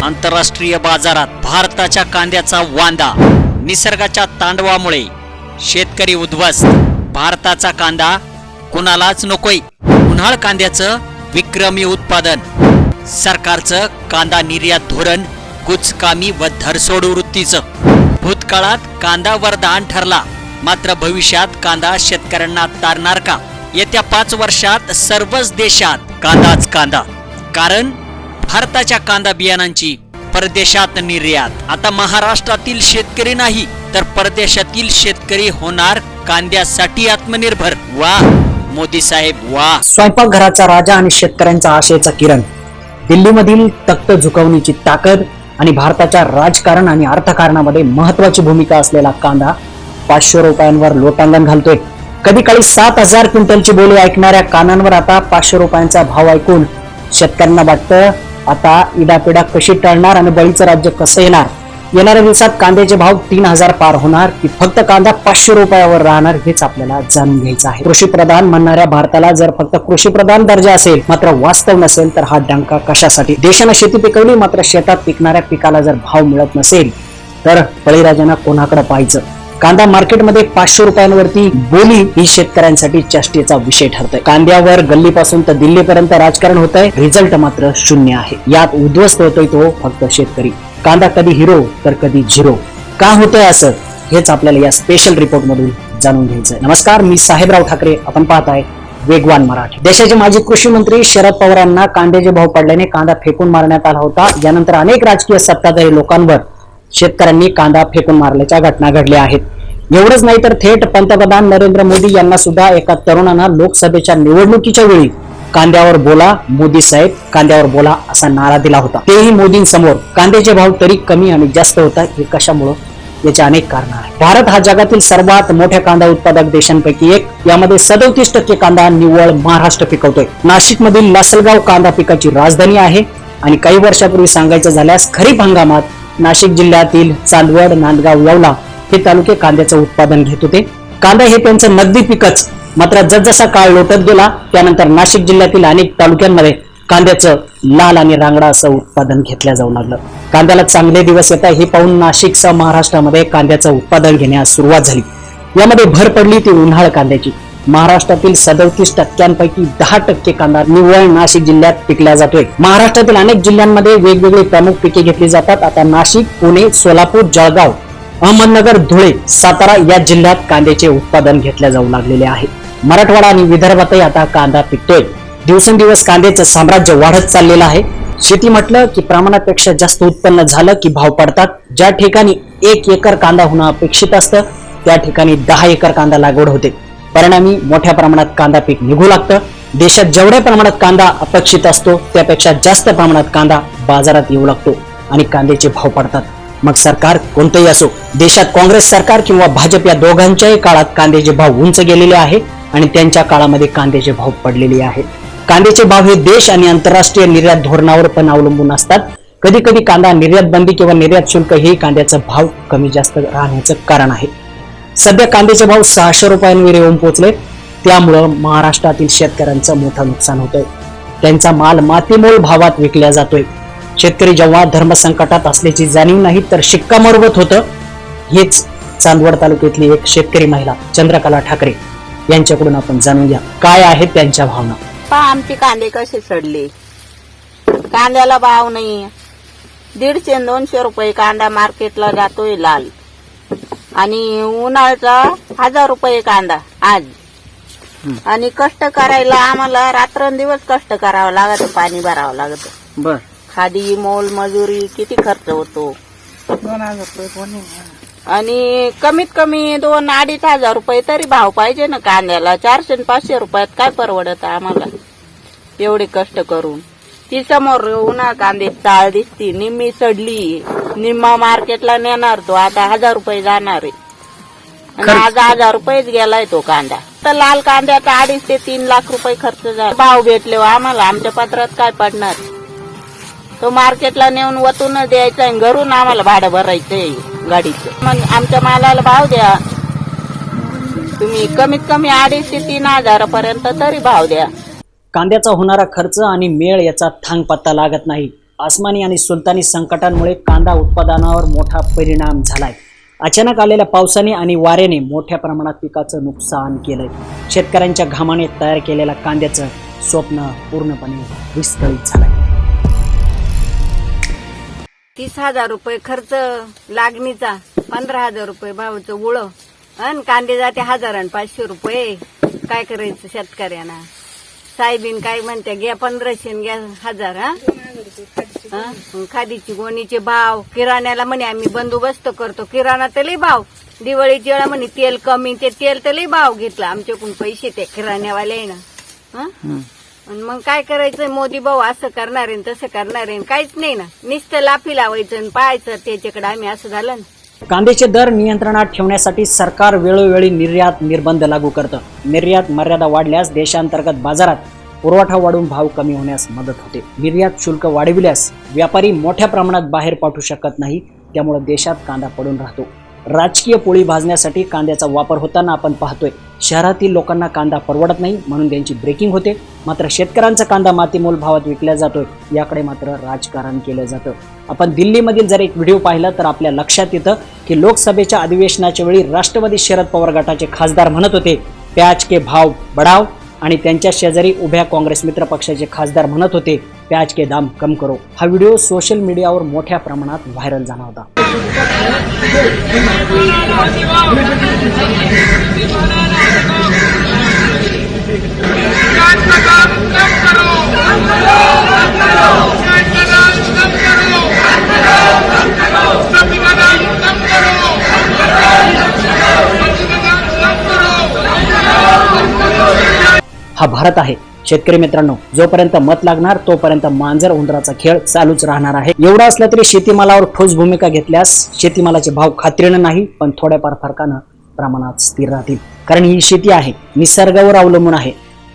आंतरराष्ट्रीय बाजारात भारताच्या कांद्याचा वांदा, निसर्गाच्या तांडवामुळे शेतकरी उद्ध्वस्त। भारताचा कांदा कुणालाच नकोय। उन्हाळ कांद्याचं विक्रमी उत्पादन, सरकारचं कांदा निर्यात धोरण कुचकामी व धरसोड वृत्तीचं। भूतकाळात कांदा वरदान ठरला, मात्र भविष्यात कांदा शेतकऱ्यांना तारणार का? येत्या 5 वर्षात सर्वच देशात कांदाच कांदा, कारण भारताच्या कांदा बियाणांची परदेशात निर्यात। आता महाराष्ट्रातील शेतकरी नाही तर परदेशातील शेतकरी होणार कांद्यासाठी आत्मनिर्भर। वाह मोदी साहेब वाह। स्वयंपाकघराचा राजा आणि शेतकऱ्यांचा आशेचा किरण, दिल्लीमधील तख्त झुकवण्याची ताकद आणि भारताच्या राजकारण आणि अर्थकारणामध्ये महत्वाची भूमिका असलेला कांदा 500 रुपयांवर लोटांगण घालतोय। कधी काळी 7000 क्विंटलची बोली ऐकणाऱ्या कानांवर आता 500 रुपयांचा भाव ऐकून शेतकऱ्यांना वाटतं आता इडापिडा कशी टळणार आणि बळीचं राज्य कसं येणार? येणाऱ्या दिवसात कांद्याचे भाव 3000 पार होणार की फक्त कांदा 500 रुपयावर राहणार, हेच आपल्याला जाणून घ्यायचं आहे। कृषीप्रधान म्हणणाऱ्या भारताला जर फक्त कृषीप्रधान दर्जा असेल मात्र वास्तव नसेल तर हा डंका कशासाठी? देशानं शेती पिकवली मात्र शेतात पिकणाऱ्या पिकाला जर भाव मिळत नसेल तर बळीराजांना कोणाकडे पाहायचं? कांदा मार्केटमध्ये 500 रुपयांवरती बोली ही शेतकऱ्यांसाठी चेष्टेचा विषय ठरतोय। कांद्यावर गल्लीपासून तर दिल्लीपर्यंत राजकारण होत आहे, रिझल्ट मात्र शून्य आहे। यात उद्ध्वस्त होतोय तो फक्त शेतकरी। कांदा कधी हिरो तर कधी झिरो। का होतंय असं, हेच आपल्याला या स्पेशल रिपोर्ट मधून जाणून घ्यायचंय। नमस्कार, मी साहेबराव ठाकरे, आपण पाहताय वेगवान मराठी। देशाचे माजी कृषी मंत्री शरद पवार यांना कांद्याचे भाव पडल्याने कांदा फेकून मारण्यात आला होता। यानंतर अनेक राजकीय सत्ताधारी लोकांवर शेतकऱ्यांनी कांदा फेकून मारल्याच्या घटना घडल्या आहेत। एवढंच नाही तर थेट पंतप्रधान नरेंद्र मोदी यांना सुद्धा एका तरुणानं लोकसभेच्या निवडणुकीच्या वेळी कांद्यावर बोला मोदी साहेब, कांद्यावर बोला असा नारा दिला होता। तेही मोदींसमोर। कांद्याचे भाव तरी कमी आणि जास्त होतात, हे कशामुळं? याचे अनेक कारण आहेत। भारत हा जगातील सर्वात मोठ्या कांदा उत्पादक देशांपैकी एक। यामध्ये 37% कांदा निव्वळ महाराष्ट्र पिकवतोय। नाशिक मधील लासलगाव कांदा पिकाची राजधानी आहे आणि काही वर्षापूर्वी सांगायचं झाल्यास खरीप हंगामात नाशिक जिल्ह्यातील चांदवड, नांदगाव, येवला हे तालुके कांद्याचं उत्पादन घेत होते। कांदा हे त्यांचं नगदी पिकच, मात्र जसजसा काळ लोटत गेला त्यानंतर नाशिक जिल्ह्यातील अनेक तालुक्यांमध्ये कांद्याचं लाल आणि रांगडा असं उत्पादन घेतलं जाऊ लागलं। कांद्याला चांगले दिवस येत आहे हे पाहून नाशिकसह महाराष्ट्रामध्ये कांद्याचं उत्पादन घेण्यास सुरुवात झाली। यामध्ये भर पडली ती उन्हाळ कांद्याची। महाराष्ट्रातील 37% 10% कांदा निव्वळ नाशिक जिल्ह्यात पिकला जातोय। महाराष्ट्रातील अनेक जिल्ह्यांमध्ये वेगवेगळी प्रमुख पिके घेतली जातात। आता नाशिक, पुणे, सोलापूर, जळगाव, अहमदनगर, धुळे, सातारा या जिल्ह्यात कांद्याचे उत्पादन घेतले जाऊ लागलेले आहे। मराठवाडा आणि विदर्भातही आता कांदा पिकतोय। दिवसेंदिवस कांद्याचं साम्राज्य वाढत चाललेलं आहे। शेती म्हटलं की प्रमाणापेक्षा जास्त उत्पन्न झालं की भाव पडतात। ज्या ठिकाणी 1 एकर कांदा होणं अपेक्षित असतं त्या ठिकाणी 10 एकर कांदा लागवड होते। परिणामी मोठ्या प्रमाणात कांदा पीक निघू लागतं। देशात जेवढ्या प्रमाणात कांदा अपेक्षित असतो त्यापेक्षा जास्त प्रमाणात कांदा बाजारात येऊ लागतो आणि कांद्याचे भाव पडतात। मग सरकार कोणतंही असो, देशात काँग्रेस सरकार किंवा भाजप या दोघांच्याही काळात कांद्याचे भाव उंच गेलेले आहे आणि त्यांच्या काळामध्ये कांद्याचे भाव पडलेले आहेत। कांद्याचे भाव हे देश आणि आंतरराष्ट्रीय निर्यात धोरणावर पण अवलंबून असतात। कधी कधी कांदा निर्यात बंदी किंवा निर्यात शुल्क हे कांद्याचा भाव कमी जास्त राहण्याचं कारण आहे। सध्या कांद्याचे भाव 600 रुपयांवर येऊन पोहोचले, त्यामुळं महाराष्ट्रातील शेतकऱ्यांचं मोठं नुकसान होतंय। त्यांचा माल मातीमोल भावात विकला जातोय। शेतकरी जेव्हा धर्मसंकटात असल्याची जाणीव नाही तर शिक्कामोर्तब होतं। हेच चांदवड तालुक्यातली एक शेतकरी महिला चंद्रकला ठाकरे यांच्याकडून आपण जाणून घ्या काय आहेत त्यांच्या भावना। आमचे कांदे कसे सडले, कांद्याला भाव नाही। 150-200 रुपये कांदा मार्केटला जातोय लाल, आणि उन्हाळ्याचा 1000 रुपये कांदा आज। आणि कष्ट करायला आम्हाला रात्रंदिवस कष्ट करावं लागत, पाणी भरावं लागत। बर, खादी, मोल, मजुरी किती खर्च होतो। 2000 रुपये कोणी, आणि कमीत कमी 2-2.5 हजार रुपये तरी भाव पाहिजे ना कांद्याला। 400-500 रुपयात काय परवडत आम्हाला एवढे कष्ट करून? ती समोर उन्हा कांदे चाळ दिसती, निम्मी सडली, निम्मा मार्केटला नेणार तो आता 1000 रुपये जाणार आहे, आणि आज 1000 रुपयेच गेलाय तो कांदा। तर लाल कांद्याचा 2.5 ते 3 लाख रुपये खर्च झाला। भाव भेटले आम्हाला आमच्या पत्रात काय पडणार? तो मार्केटला नेऊन वतून द्यायचा आहे, घरून आम्हाला भाडं भरायचंय गाडीचं। मग आमच्या मालाला भाव द्या तुम्ही, कमीत कमी 2.5 ते 3 हजारापर्यंत तरी भाव द्या। कांद्याचा होणारा खर्च आणि मेळ याचा थांग पत्ता लागत नाही आसमानी आणि सुलतानी संकटांमुळे कांदा उत्पादनावर मोठा परिणाम झालाय. अचानक आलेल्या पावसाने आणि वाऱ्याने मोठ्या प्रमाणात पिकाचं नुकसान केलंय. शेतकऱ्यांच्या घामाने तयार केलेल्या कांद्याचं स्वप्न पूर्णपणे विस्कळीत झालंय. 30,000 रुपये खर्च लागणीचा, 15,000 रुपये भावाचं उळं आणि कांदे जाते 1,000 आणि 500 रुपये. काय करायचं शेतकऱ्यांना? साहेबीन काय म्हणते, घ्या 1500 घ्या 1000. खादीची गोणीचे भाव, किराण्याला म्हणे आम्ही बंदोबस्त करतो, किराणा तर लई भाव. दिवाळीची वेळा म्हणे तेल कमी, ते तेल तर लई भाव घेतला आमच्याकडून पैसे ते किराण्यावाले ना. आणि मग काय करायचं? मोदी भाऊ असं करणार आहे तसं करणार आहे, काहीच नाही ना. नुसतं लाफी लावायचं आणि पाहायचं त्याच्याकडे आम्ही. असं झालं ना. कांद्याचे दर नियंत्रणात ठेवण्यासाठी सरकार वेळोवेळी निर्यात निर्बंध लागू करतं. निर्यात मर्यादा वाढल्यास देशांतर्गत बाजारात पुरवठा वाढून भाव कमी होण्यास मदत होते. निर्यात शुल्क वाढविल्यास व्यापारी मोठ्या प्रमाणात बाहेर पाठवू शकत नाही, त्यामुळे देशात कांदा पडून राहतो. राजकीय पोळी भाजण्यासाठी कांद्याचा वापर होताना आपण पाहतोय. शहरातील लोकांना कांदा परवडत नाही म्हणून त्यांची ब्रेकिंग होते, मात्र शेतकऱ्यांचा कांदा मातीमोल भावात विकला जातोय. याकडे मात्र राजकारण केलं जातं. आपण दिल्लीमधील जर एक व्हिडिओ पाहिला तर आपल्या लक्षात येतं की लोकसभेच्या अधिवेशनाच्या वेळी राष्ट्रवादी शरद पवार गटाचे खासदार म्हणत होते प्याज के भाव बढ़ाओ, आणि त्यांच्या शेजारी उभ्या काँग्रेस मित्र पक्षाचे खासदार म्हणत होते प्याज के दाम कम करो. हा व्हिडिओ सोशल मीडियावर मोठ्या प्रमाणात व्हायरल झाला होता. हा भारत आहे. शेतकरी मित्रांनो, जोपर्यंत मत लागणार तोपर्यंत मांजर उंदराचा खेळ चालूच राहणार आहे. एवढं असलं तरी शेतीमालावर ठोस भूमिका घेतल्यास शेतीमालाचे भाव खात्रीनं नाही पण थोड्याफार फरकानं प्रमाणात स्थिर राहतील. कारण ही शेती आहे, निसर्गावर अवलंबून आहे.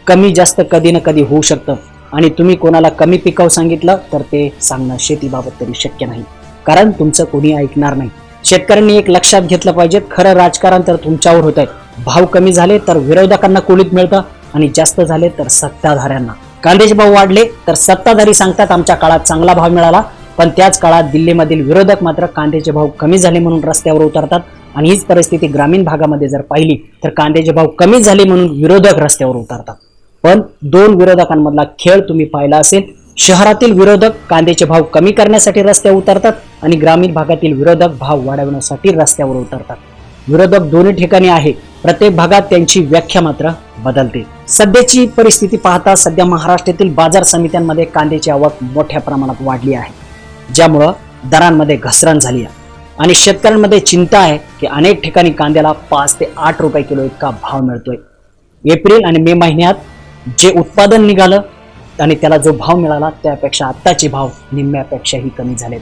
कमी जास्त कधी ना कधी होऊ शकतं आणि तुम्ही कोणाला कमी पिकावं सांगितलं तर ते सांगणं शेतीबाबत तरी शक्य नाही, कारण तुमचं कोणी ऐकणार नाही. शेतकऱ्यांनी एक लक्षात घेतलं पाहिजे, खरं राजकारण तर तुमच्यावर होत आहे. भाव कमी झाले तर विरोधकांना कोलीत मिळतं आणि जास्त झाले तर सत्ताधाऱ्यांना. कांद्याचे भाव वाढले तर सत्ताधारी सांगतात आमच्या काळात चांगला भाव मिळाला, पण त्याच काळात दिल्लीमधील विरोधक मात्र कांद्याचे भाव कमी झाले म्हणून रस्त्यावर उतरतात. आणि हीच परिस्थिती ग्रामीण भागामध्ये जर पाहिली तर कांद्याचे भाव कमी झाले म्हणून विरोधक रस्त्यावर उतरतात. पण दोन विरोधकांमधला खेळ तुम्ही पाहिला असेल. शहरातील विरोधक कांद्याचे भाव कमी करण्यासाठी रस्त्यावर उतरतात आणि ग्रामीण भागातील विरोधक भाव वाढवण्यासाठी रस्त्यावर उतरतात. विरोधक दोन्ही ठिकाणी आहे, प्रत्येक भागात त्यांची व्याख्या मात्र बदलते. सध्याची परिस्थिती पाहता सध्या महाराष्ट्रातील बाजार समित्यांमध्ये कांद्याची आवक मोठ्या प्रमाणात वाढली आहे, ज्यामुळं दरांमध्ये घसरण झाली आहे आणि शेतकऱ्यांमध्ये चिंता आहे की अनेक ठिकाणी कांद्याला 5 ते 8 रुपये किलो इतका भाव मिळतोय. एप्रिल आणि मे महिन्यात जे उत्पादन निघालं आणि त्याला जो भाव मिळाला त्यापेक्षा आत्ताचे भाव निम्म्यापेक्षाही कमी झालेत.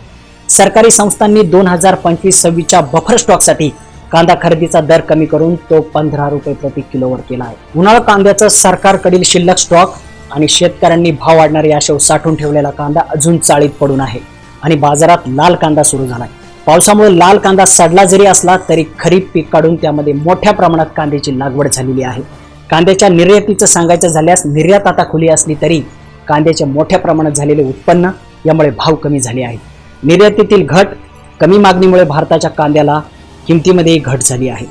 सरकारी संस्थांनी 2025-26च्या बफर स्टॉकसाठी कांदा खरेदीचा दर कमी करून तो 15 रुपये प्रति किलोवर केला आहे. उन्हाळा कांद्याचा सरकारकडील शिल्लक स्टॉक आणि शेतकऱ्यांनी भाव वाढणारी आशेवर साठवून ठेवलेला कांदा अजून चाळीत पडून आहे आणि बाजारात लाल कांदा सुरू झालाय. पावसामुळे लाल कांदा सडला जरी असला तरी खरीप पीक काढून त्यामध्ये मोठ्या प्रमाणात कांद्याची लागवड झालेली आहे. कांद्याच्या निर्यातीचं सांगायचं झाल्यास निर्यात आता खुली असली तरी कांद्याचे मोठ्या प्रमाणात झालेले उत्पन्न यामुळे भाव कमी झाले आहेत. निर्यातीतील घट, कमी मागणीमुळे भारताच्या कांद्याला किमतीमध्ये घट झाली आहे.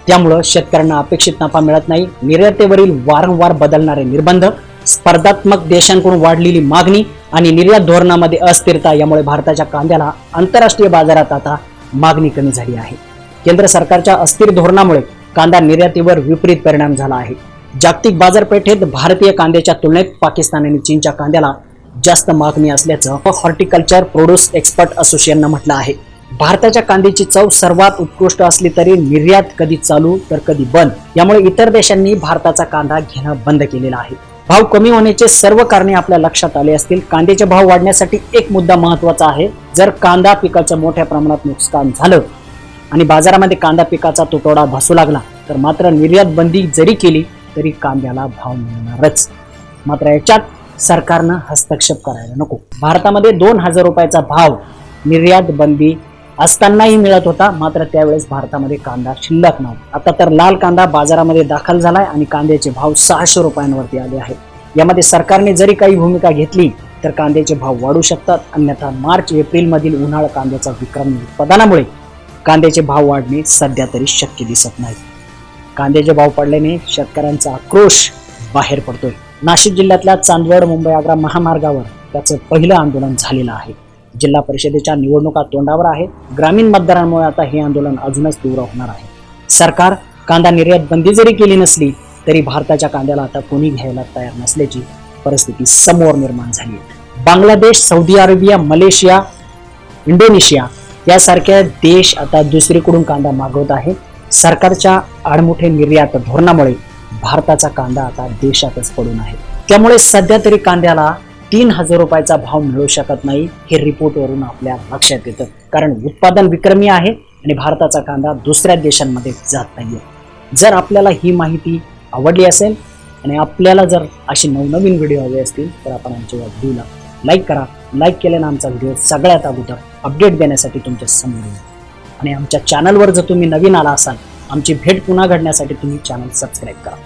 त्यामुळं शेतकऱ्यांना अपेक्षित नफा मिळत नाही. निर्यातीवरील वारंवार बदलणारे निर्बंध, स्पर्धात्मक देशांकडून वाढलेली मागणी आणि निर्यात धोरणामध्ये अस्थिरता यामुळे भारताच्या कांद्याला आंतरराष्ट्रीय बाजारात आता मागणी कमी झाली आहे. केंद्र सरकारच्या अस्थिर धोरणामुळे कांदा निर्यातीवर विपरीत परिणाम झाला आहे. जागतिक बाजारपेठेत भारतीय कांद्याच्या तुलनेत पाकिस्तान आणि चीनच्या कांद्याला जास्त मागणी असल्याचं हॉर्टिकल्चर प्रोड्यूस एक्सपर्ट असोसिएशननं म्हटलं आहे. भारताच्या कांद्याची चव सर्वात उत्कृष्ट असली तरी निर्यात कधी चालू तर कधी बंद, यामुळे इतर देशांनी भारताचा कांदा घेणं बंद केलेला आहे. भाव कमी होण्याचे सर्व कारणे आपल्या लक्षात आले असतील. कांद्याचे भाव वाढण्यासाठी एक मुद्दा महत्त्वाचा आहे. जर कांदा पिकाचं मोठ्या प्रमाणात नुकसान झालं आणि बाजारामध्ये कांदा पिकाचा तुटवडा भासू लागला तर मात्र निर्यात बंदी जरी केली तरी कांद्याला भाव मिळणारच. मात्र याच्यात सरकारनं हस्तक्षेप करायला नको. भारतामध्ये 2000 रुपयाचा भाव निर्यात बंदी असतानाही मिळत होता, मात्र त्यावेळेस भारतामध्ये कांदा शिल्लक नव्हता. आता तर लाल कांदा बाजारामध्ये दाखल झालाय आणि कांद्याचे भाव 600 रुपयांवरती आले आहेत. यामध्ये सरकारने जरी काही भूमिका घेतली तर कांद्याचे भाव वाढू शकतात. अन्यथा मार्च एप्रिल मधील उन्हाळा कांद्याचा विक्रमी उत्पादनामुळे कांद्याचे भाव वाढणे सध्या तरी शक्य दिसत नाही. कांद्याचे भाव पडल्याने शेतकऱ्यांचा आक्रोश बाहेर पडतोय. नाशिक जिल्ह्यातल्या चांदवड मुंबई आग्रा महामार्गावर त्याचं पहिलं आंदोलन झालेलं आहे. जिल्हा परिषदेच्या निवडणुका तोंडावर आहेत. ग्रामीण मतदारांमुळे आता हे आंदोलन अजूनच तीव्र होणार आहे. सरकार कांदा निर्यात बंदी जरी केली नसली तरी भारताच्या कांद्याला आता कोणी घ्यायला तयार नसल्याची परिस्थिती समोर निर्माण झाली आहे. Bangladesh, Saudi Arabia, Malaysia, Indonesia यासारख्या देश आता दुसरीकडून कांदा मागवत आहेत. सरकारच्या आडमुठे निर्यात धोरणामुळे भारताचा कांदा आता देशातच पडून आहे. त्यामुळे सध्या तरी कांद्याला 3,000 रुपयाचा भाव मिळू शकत नाही हे रिपोर्टवरून आपल्या लक्षात येतं. कारण उत्पादन विक्रमी आहे आणि भारताचा कांदा दुसऱ्या देशांमध्ये जात नाहीये. जर आपल्याला ही माहिती आवडली असेल आणि आपल्याला जर अशी नवनवीन व्हिडिओ हवे असतील तर आपण आमच्या व्हिडिओला लाईक करा. लाईक केल्यानं आमचा व्हिडिओ सगळ्यात अगोदर अपडेट देण्यासाठी तुमच्या समोर येईल. आणि आमच्या चॅनलवर जर तुम्ही नवीन आला असाल, आमची भेट पुन्हा घडण्यासाठी तुम्ही चॅनल सबस्क्राईब करा.